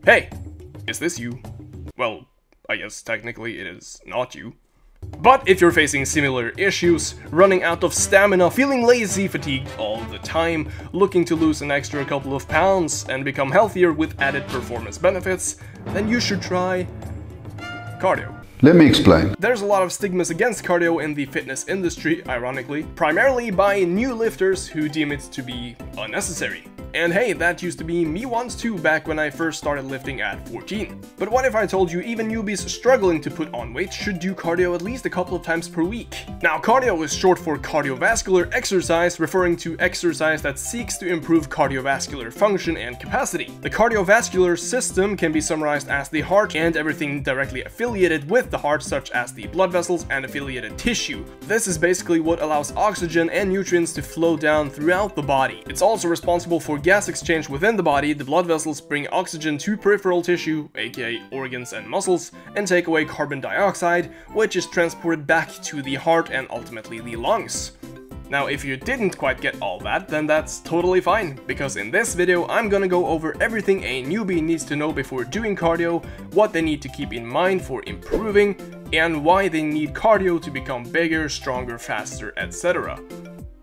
Hey, is this you? Well, I guess technically it is not you. But if you're facing similar issues, running out of stamina, feeling lazy, fatigued all the time, looking to lose an extra couple of pounds and become healthier with added performance benefits, then you should try cardio. Let me explain. There's a lot of stigmas against cardio in the fitness industry, ironically, primarily by new lifters who deem it to be unnecessary. And hey, that used to be me once too back when I first started lifting at 14. But what if I told you even newbies struggling to put on weight should do cardio at least a couple of times per week? Now, cardio is short for cardiovascular exercise, referring to exercise that seeks to improve cardiovascular function and capacity. The cardiovascular system can be summarized as the heart and everything directly affiliated with the heart, such as the blood vessels and affiliated tissue. This is basically what allows oxygen and nutrients to flow down throughout the body. It's also responsible for gas exchange within the body. The blood vessels bring oxygen to peripheral tissue, aka organs and muscles, and take away carbon dioxide, which is transported back to the heart and ultimately the lungs. Now, if you didn't quite get all that, then that's totally fine, because in this video I'm gonna go over everything a newbie needs to know before doing cardio, what they need to keep in mind for improving, and why they need cardio to become bigger, stronger, faster, etc.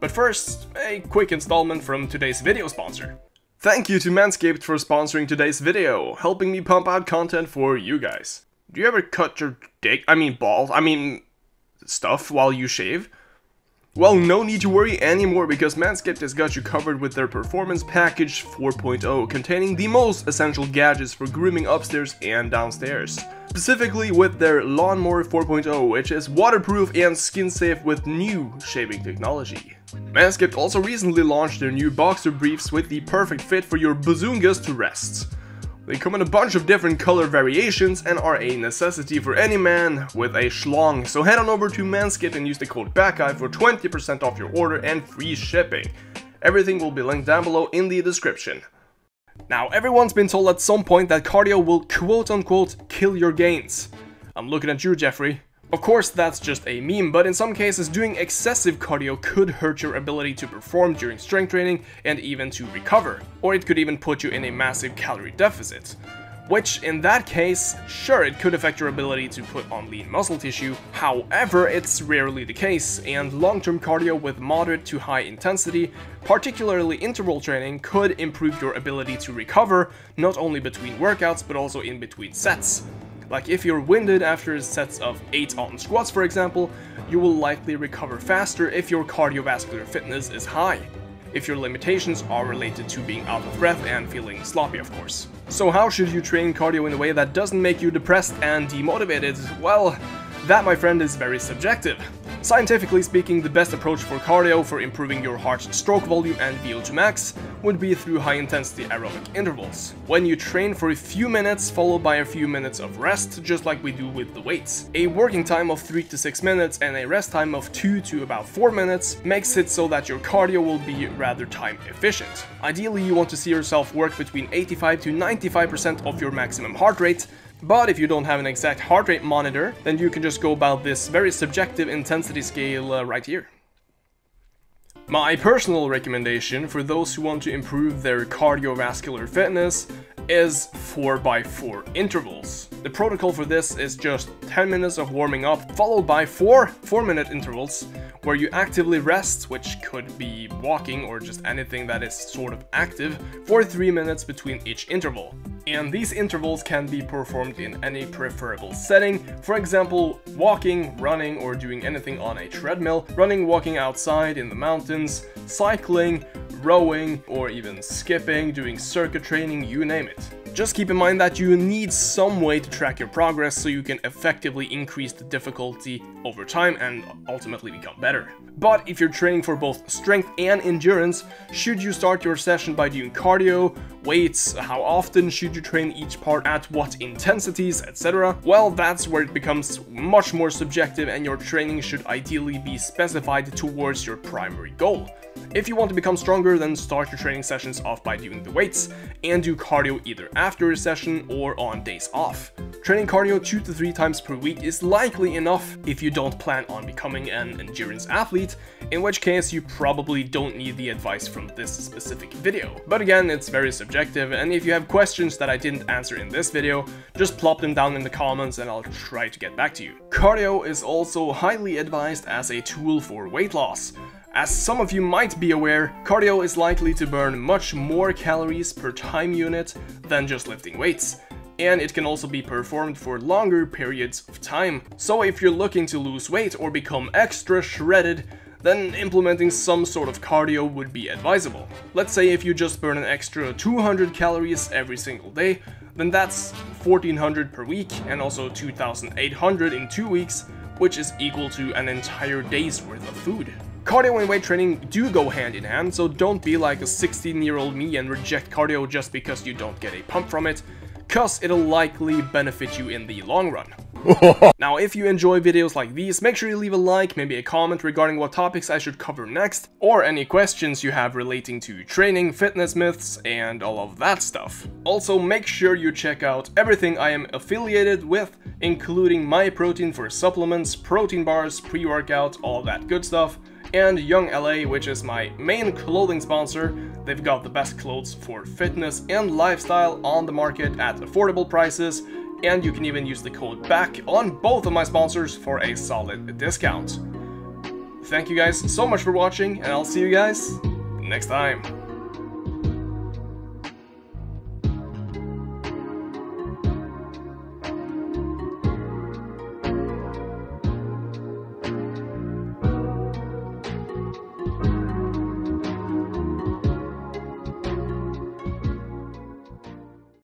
But first, a quick installment from today's video sponsor. Thank you to Manscaped for sponsoring today's video, helping me pump out content for you guys. Do you ever cut your balls, stuff while you shave? Well, no need to worry anymore, because Manscaped has got you covered with their Performance Package 4.0, containing the most essential gadgets for grooming upstairs and downstairs. Specifically with their Lawnmower 4.0, which is waterproof and skin safe with new shaving technology. Manscaped also recently launched their new boxer briefs with the perfect fit for your bazoongas to rest. They come in a bunch of different color variations and are a necessity for any man with a schlong, so head on over to Manscaped and use the code BACKGUY for 20% off your order and free shipping. Everything will be linked down below in the description. Now, everyone's been told at some point that cardio will quote-unquote kill your gains. I'm looking at you, Jeffrey. Of course, that's just a meme, but in some cases doing excessive cardio could hurt your ability to perform during strength training and even to recover, or it could even put you in a massive calorie deficit. Which, in that case, sure, it could affect your ability to put on lean muscle tissue. However, it's rarely the case, and long-term cardio with moderate to high intensity, particularly interval training, could improve your ability to recover, not only between workouts but also in between sets. Like if you're winded after sets of 8 on squats, for example, you will likely recover faster if your cardiovascular fitness is high. If your limitations are related to being out of breath and feeling sloppy, of course. So how should you train cardio in a way that doesn't make you depressed and demotivated? Well, that, my friend, is very subjective. Scientifically speaking, the best approach for cardio for improving your heart's stroke volume and VO2 max would be through high-intensity aerobic intervals. When you train for a few minutes followed by a few minutes of rest, just like we do with the weights. A working time of 3 to 6 minutes and a rest time of 2 to about 4 minutes makes it so that your cardio will be rather time efficient. Ideally, you want to see yourself work between 85 to 95% of your maximum heart rate. But if you don't have an exact heart rate monitor, then you can just go about this very subjective intensity scale right here. My personal recommendation for those who want to improve their cardiovascular fitness is 4x4 intervals. The protocol for this is just 10 minutes of warming up, followed by 4 4-minute intervals, where you actively rest, which could be walking or just anything that is sort of active, for 3 minutes between each interval. And these intervals can be performed in any preferable setting, for example, walking, running, or doing anything on a treadmill, running, walking outside in the mountains, cycling, rowing, or even skipping, doing circuit training, you name it. Just keep in mind that you need some way to track your progress so you can effectively increase the difficulty over time and ultimately become better. But if you're training for both strength and endurance, should you start your session by doing cardio, weights, how often should you train each part, at what intensities, etc.? Well, that's where it becomes much more subjective, and your training should ideally be specified towards your primary goal. If you want to become stronger, then start your training sessions off by doing the weights, and do cardio either after a session or on days off. training cardio 2 to 3 times per week is likely enough if you don't plan on becoming an endurance athlete, in which case you probably don't need the advice from this specific video. But again, it's very subjective, and if you have questions that I didn't answer in this video, just plop them down in the comments and I'll try to get back to you. Cardio is also highly advised as a tool for weight loss. As some of you might be aware, cardio is likely to burn much more calories per time unit than just lifting weights, and it can also be performed for longer periods of time. So if you're looking to lose weight or become extra shredded, then implementing some sort of cardio would be advisable. Let's say if you just burn an extra 200 calories every single day, then that's 1400 per week and also 2800 in 2 weeks, which is equal to an entire day's worth of food. Cardio and weight training do go hand in hand, so don't be like a 16-year-old me and reject cardio just because you don't get a pump from it, cause it'll likely benefit you in the long run. Now, if you enjoy videos like these, make sure you leave a like, maybe a comment regarding what topics I should cover next, or any questions you have relating to training, fitness myths, and all of that stuff. Also, make sure you check out everything I am affiliated with, including MYPROTEIN for supplements, protein bars, pre-workout, all that good stuff, and Young LA, which is my main clothing sponsor. They've got the best clothes for fitness and lifestyle on the market at affordable prices, and you can even use the code BACK on both of my sponsors for a solid discount. Thank you guys so much for watching, and I'll see you guys next time.